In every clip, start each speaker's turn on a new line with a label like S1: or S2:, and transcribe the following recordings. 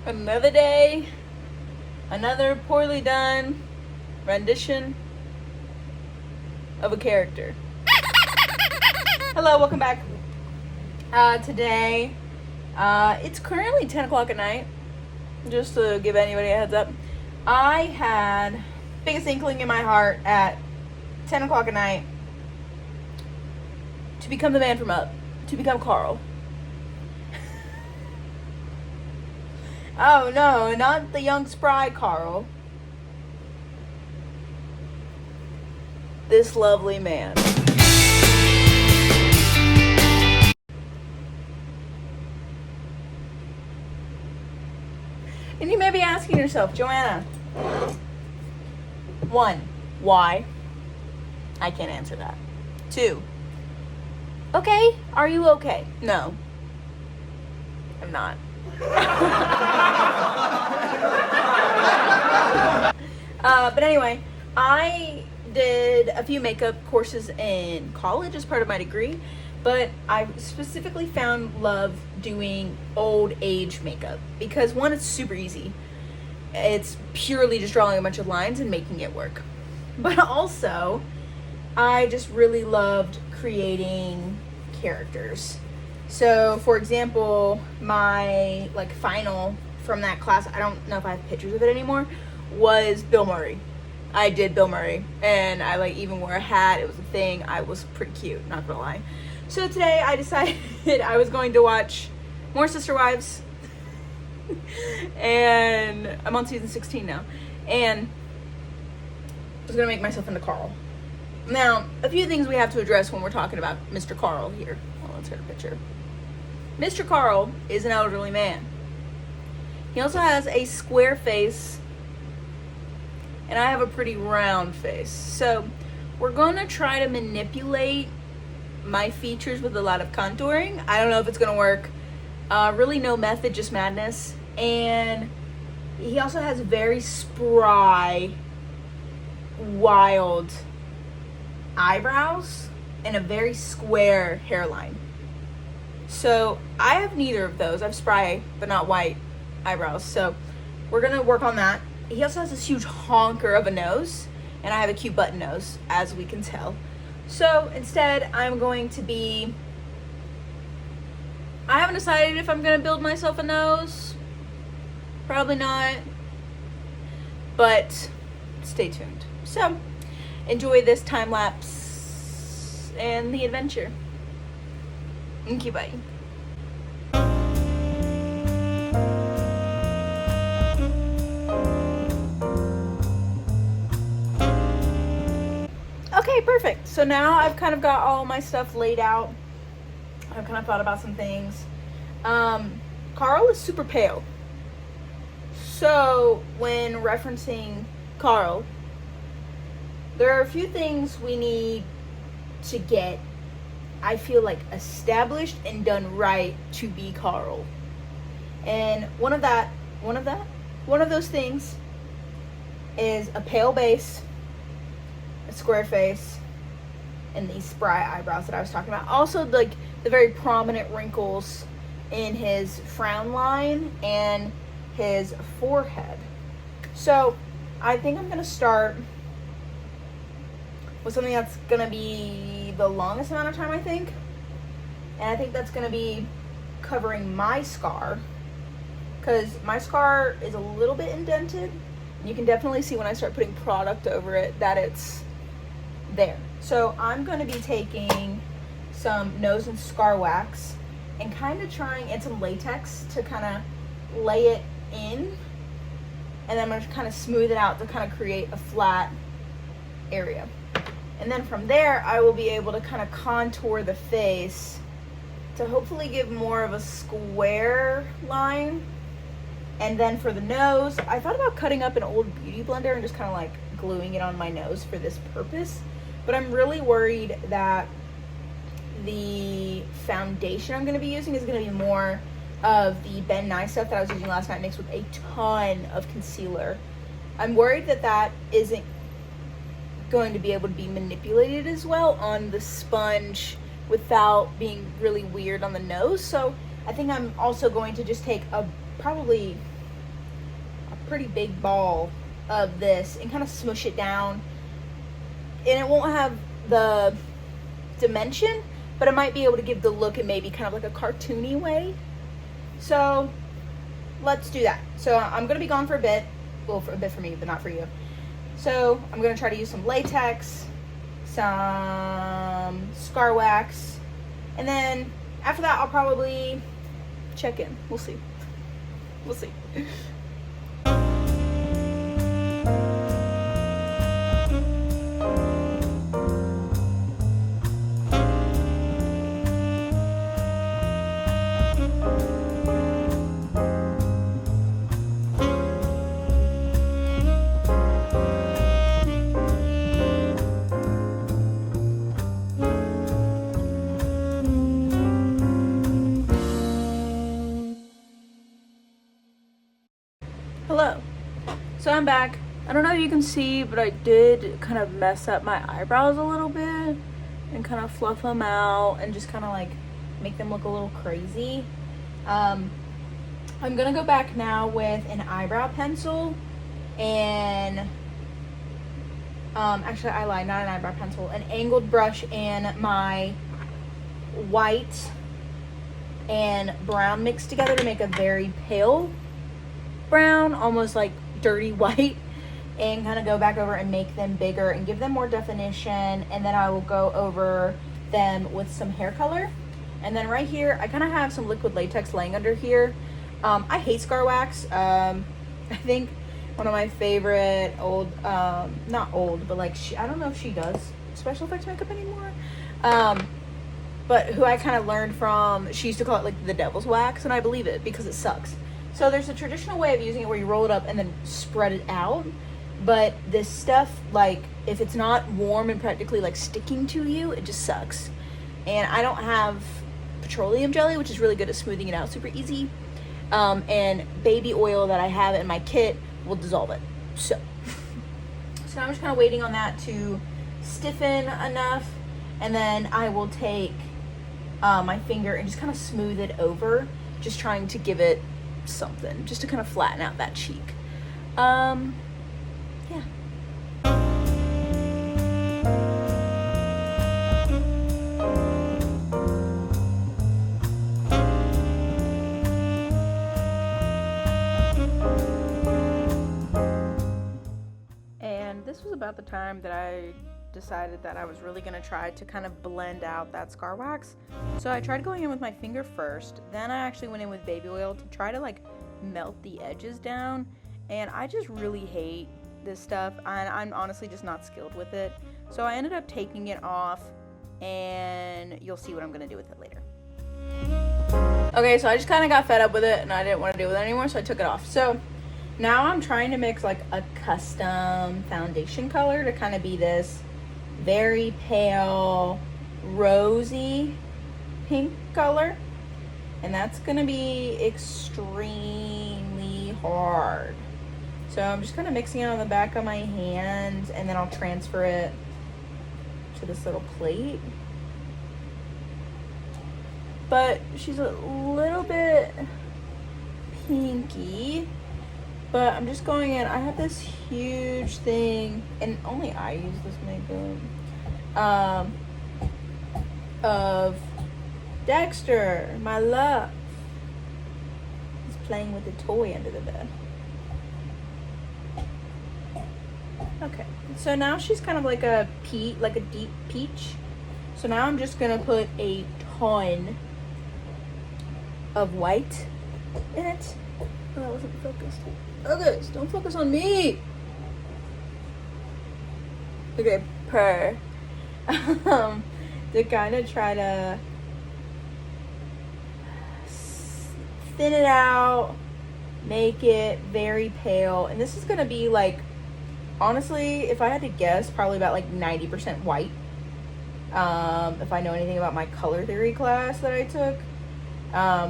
S1: Another day, another poorly done rendition of a character. Hello, welcome back. Today, it's currently 10 o'clock at night. Just to give anybody a heads up. I had biggest inkling in my heart at 10 o'clock at night to become the man from Up, to become Carl. Oh no, not the young spry Carl. This lovely man. And you may be asking yourself, Joanna, 1, why? I can't answer that. 2, okay, are you okay? No, I'm not. But anyway, I did a few makeup courses in college as part of my degree, but I specifically found love doing old age makeup because 1, it's super easy. It's purely just drawing a bunch of lines and making it work. But also, I just really loved creating characters. So, for example, my final from that class, I don't know if I have pictures of it anymore, was Bill Murray. I did Bill Murray, and I even wore a hat. It was a thing. I was pretty cute, not gonna lie. So today I decided I was going to watch more Sister Wives, and I'm on season 16 now, and I was gonna make myself into Carl. Now, a few things we have to address when we're talking about Mr. Carl here. Well, let's get a picture. Mr. Carl is an elderly man. He also has a square face, and I have a pretty round face. So we're gonna try to manipulate my features with a lot of contouring. I don't know if it's gonna work. Really no method, just madness. And he also has very spry, wild eyebrows and a very square hairline. So I have neither of those. I have spry but not white eyebrows. So we're gonna work on that. He also has this huge honker of a nose, and I have a cute button nose, as we can tell. So instead, I'm going to be... I haven't decided if I'm going to build myself a nose. Probably not. But stay tuned. So, enjoy this time lapse and the adventure. Okay, bye. Okay, perfect. So now I've kind of got all my stuff laid out. I've kind of thought about some things. Carl is super pale. So when referencing Carl, there are a few things we need to get, I feel like, established and done right to be Carl. And one of those things is a pale base, a square face, and these spry eyebrows that I was talking about. Also, the very prominent wrinkles in his frown line and his forehead. So I think I'm going to start with something that's going to be the longest amount of time, I think. And I think that's going to be covering my scar, because my scar is a little bit indented. You can definitely see when I start putting product over it that it's there. So I'm going to be taking some nose and scar wax and kind of trying, and some latex to kind of lay it in, and then I'm going to kind of smooth it out to kind of create a flat area. And then from there I will be able to kind of contour the face to hopefully give more of a square line. And then for the nose, I thought about cutting up an old beauty blender and just kind of gluing it on my nose for this purpose. But I'm really worried that the foundation I'm going to be using is going to be more of the Ben Nye stuff that I was using last night, mixed with a ton of concealer. I'm worried that that isn't going to be able to be manipulated as well on the sponge without being really weird on the nose. So I think I'm also going to just take a probably pretty big ball of this and kind of smush it down. And it won't have the dimension, but it might be able to give the look in maybe kind of like a cartoony way. So let's do that. So I'm gonna be gone for a bit. Well, for a bit for me, but not for you. So I'm gonna try to use some latex, some scar wax, and then after that I'll probably check in. We'll see. We'll see. Hello. So I'm back. I don't know if you can see, but I did kind of mess up my eyebrows a little bit and kind of fluff them out and just kind of like make them look a little crazy. I'm gonna go back now with an eyebrow pencil and actually I lied, not an eyebrow pencil, an angled brush and my white and brown mixed together to make a very pale brown, almost like dirty white, and kind of go back over and make them bigger and give them more definition. And then I will go over them with some hair color. And then right here I kind of have some liquid latex laying under here. I hate scar wax. I think one of my favorite old, not old, but like I don't know if she does special effects makeup anymore, but who I kind of learned from, she used to call it like the devil's wax, and I believe it because it sucks. So there's a traditional way of using it where you roll it up and then spread it out. But this stuff, like if it's not warm and practically like sticking to you, it just sucks. And I don't have petroleum jelly, which is really good at smoothing it out super easy. And baby oil that I have in my kit will dissolve it. So I'm just kind of waiting on that to stiffen enough. And then I will take my finger and just kind of smooth it over, just trying to give it something just to kind of flatten out that cheek. Yeah. And this was about the time that I decided that I was really going to try to kind of blend out that scar wax. So I tried going in with my finger first, then I actually went in with baby oil to try to like melt the edges down, and I just really hate this stuff, and I'm honestly just not skilled with it. So I ended up taking it off, and you'll see what I'm going to do with it later. Okay, so I just kind of got fed up with it and I didn't want to deal with it anymore, so I took it off. So now I'm trying to mix like a custom foundation color to kind of be this very pale rosy pink color, and that's gonna be extremely hard. So I'm just kind of mixing it on the back of my hand, and then I'll transfer it to this little plate. But she's a little bit pinky, but I'm just going in. I have this huge thing, and only I use this makeup, of Dexter, my love. He's playing with a toy under the bed. Okay, so now she's kind of like a deep peach. So now I'm just gonna put a ton of white in it. Oh, that wasn't focused. Okay, so don't focus on me. Okay, to kind of try to thin it out, make it very pale. And this is gonna be like, honestly, if I had to guess, probably about like 90% white. If I know anything about my color theory class that I took,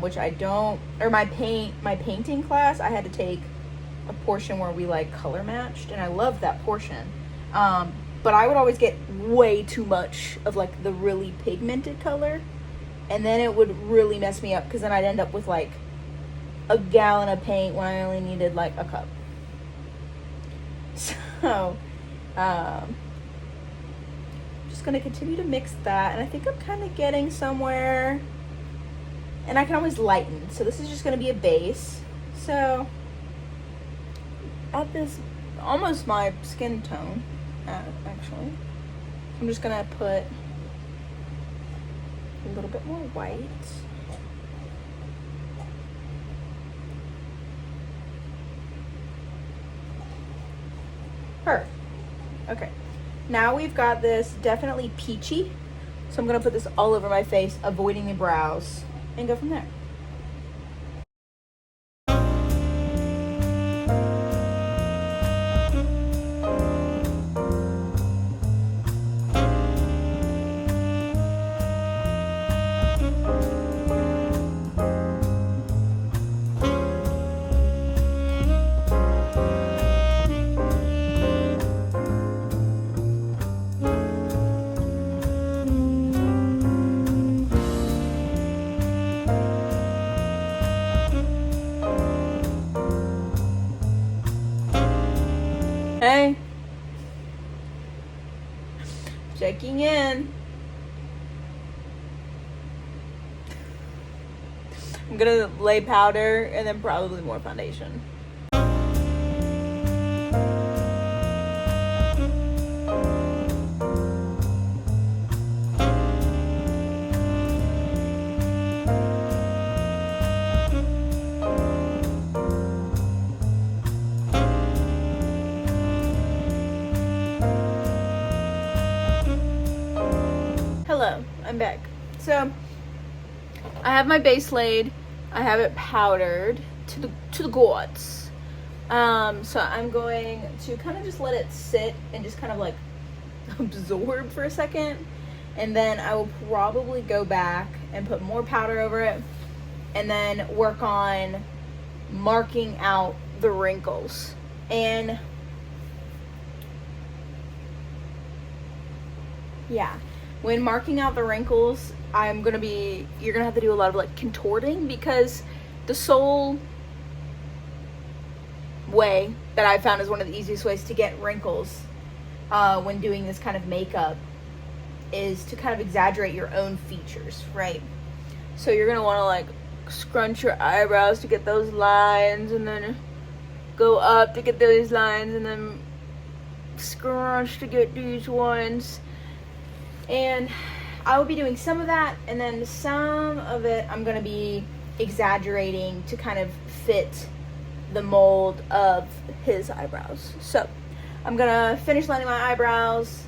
S1: which I don't, or my painting class, I had to take a portion where we like color matched, and I loved that portion. But I would always get way too much of like the really pigmented color, and then it would really mess me up, because then I'd end up with like a gallon of paint when I only needed like a cup. So, just gonna continue to mix that, and I think I'm kind of getting somewhere. And I can always lighten. So this is just gonna be a base. So at this, almost my skin tone, actually. I'm just gonna put a little bit more white. Perfect. Okay. Now we've got this definitely peachy. So I'm gonna put this all over my face, avoiding the brows, and go from there. Hey, checking in. I'm gonna lay powder and then probably more foundation. Hello, I'm back. So I have my base laid. I have it powdered to the gods. So I'm going to kind of just let it sit and just kind of like absorb for a second, and then I will probably go back and put more powder over it, and then work on marking out the wrinkles. And yeah, when marking out the wrinkles, you're gonna have to do a lot of like contorting, because the sole way that I found is one of the easiest ways to get wrinkles when doing this kind of makeup is to kind of exaggerate your own features, right? So you're gonna want to like scrunch your eyebrows to get those lines, and then go up to get those lines, and then scrunch to get these ones. And I will be doing some of that, and then some of it I'm going to be exaggerating to kind of fit the mold of his eyebrows. So I'm going to finish lining my eyebrows,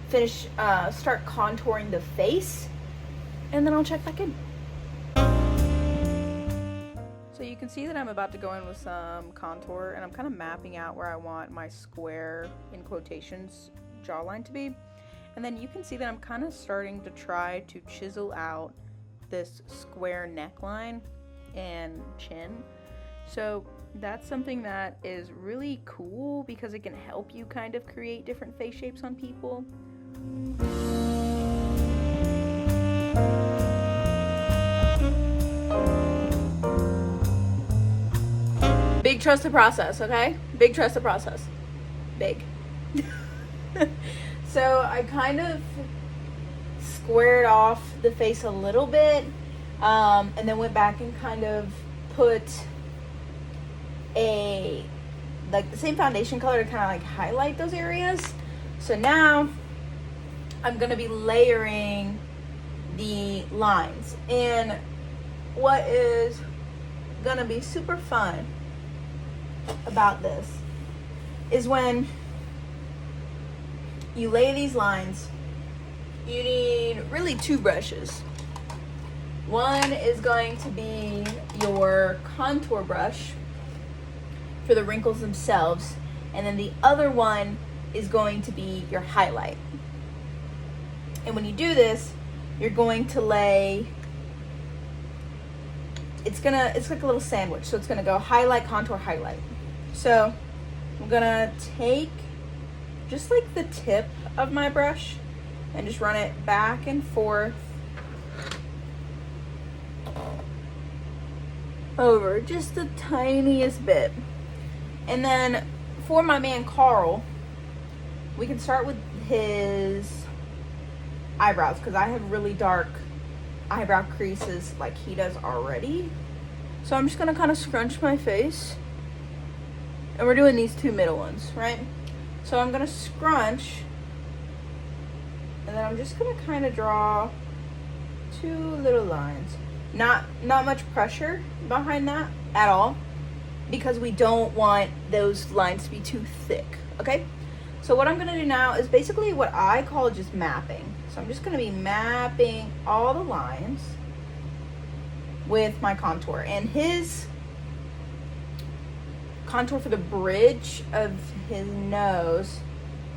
S1: start contouring the face, and then I'll check back in. So you can see that I'm about to go in with some contour, and I'm kind of mapping out where I want my square, in quotations, jawline to be. And then you can see that I'm kind of starting to try to chisel out this square neckline and chin. So that's something that is really cool because it can help you kind of create different face shapes on people. Big trust the process, okay? Big trust the process. Big. So I kind of squared off the face a little bit, and then went back and kind of put the same foundation color to kind of like highlight those areas. So now I'm going to be layering the lines. And what is going to be super fun about this is when you lay these lines, you need really two brushes. One is going to be your contour brush for the wrinkles themselves, and then the other one is going to be your highlight. And when you do this, you're going to lay, it's like a little sandwich. So it's gonna go highlight, contour, highlight. So I'm gonna take just like the tip of my brush and just run it back and forth over just the tiniest bit. And then for my man Carl, we can start with his eyebrows because I have really dark eyebrow creases like he does already. So I'm just gonna kind of scrunch my face, and we're doing these two middle ones, right? So I'm gonna scrunch, and then I'm just gonna kind of draw two little lines. Not much pressure behind that at all, because we don't want those lines to be too thick, okay? So what I'm gonna do now is basically what I call just mapping. So I'm just gonna be mapping all the lines with my contour. And his contour for the bridge of his nose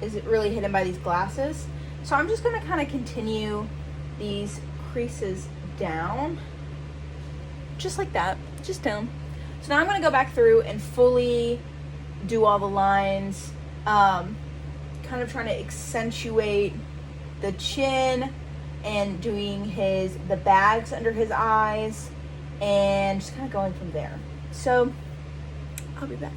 S1: is really hidden by these glasses. So I'm just gonna kind of continue these creases down, just like that, just down. So now I'm gonna go back through and fully do all the lines, kind of trying to accentuate the chin and doing the bags under his eyes and just kind of going from there. So I'll be back.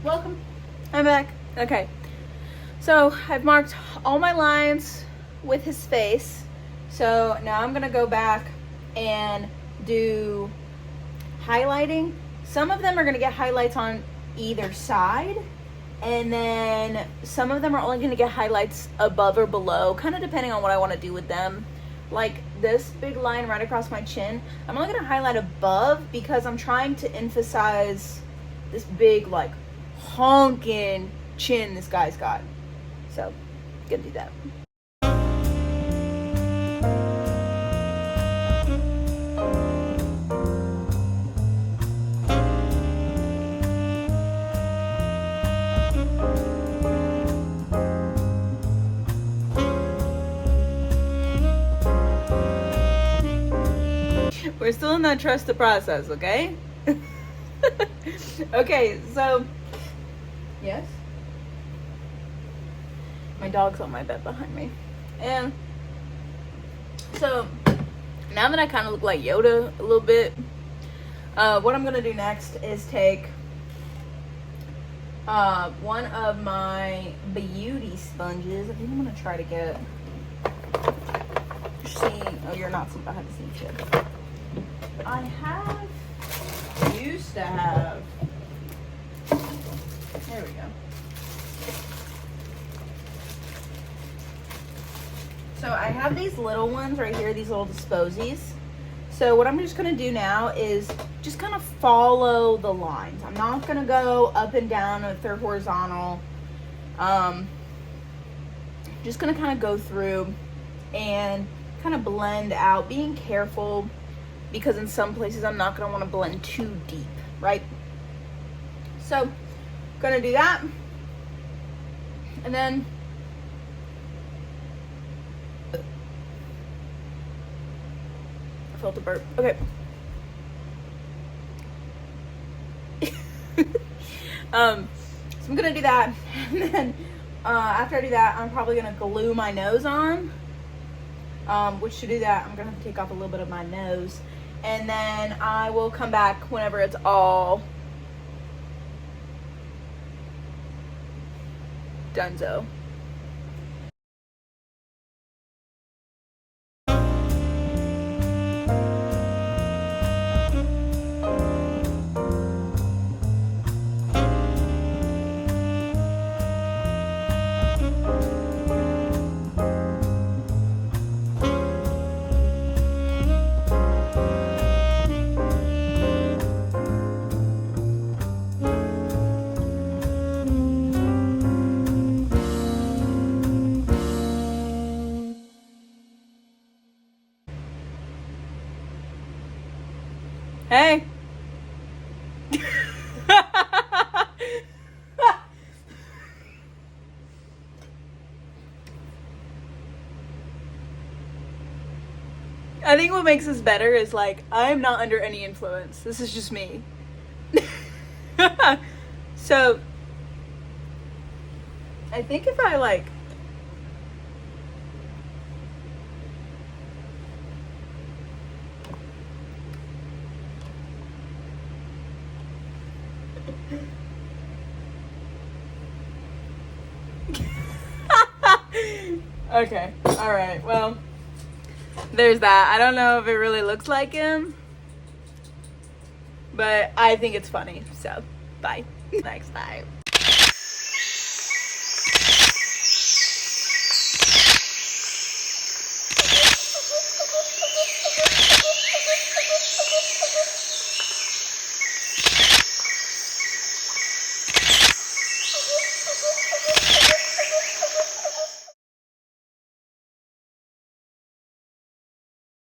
S1: Welcome. I'm back. Okay. So I've marked all my lines with his face. So now I'm gonna go back and do highlighting. Some of them are gonna get highlights on either side, and then some of them are only gonna get highlights above or below, kind of depending on what I want to do with them. Like this big line right across my chin, I'm only gonna highlight above because I'm trying to emphasize this big, like, honking chin this guy's got. So gonna do that. We're still in that trust the process, okay? Okay, so yes, my dog's on my bed behind me. And so now that I kind of look like Yoda a little bit, what I'm gonna do next is take one of my beauty sponges. I think I'm gonna try to get oh, you're not sitting behind the scenes yet. Used to have, there we go. So I have these little ones right here, these little disposies. So what I'm just gonna do now is just kind of follow the lines. I'm not gonna go up and down if they're horizontal. Just gonna kind of go through and kind of blend out, being careful, because in some places I'm not gonna wanna blend too deep, right? So, gonna do that. And then, I felt a burp, okay. So I'm gonna do that, and then after I do that, I'm probably gonna glue my nose on, which to do that, I'm gonna have to take off a little bit of my nose. And then I will come back whenever it's all donezo. I think what makes this better is like I'm not under any influence. This is just me. So I think if I like okay, all right, well, there's that. I don't know if it really looks like him, but I think it's funny. So bye. Next time.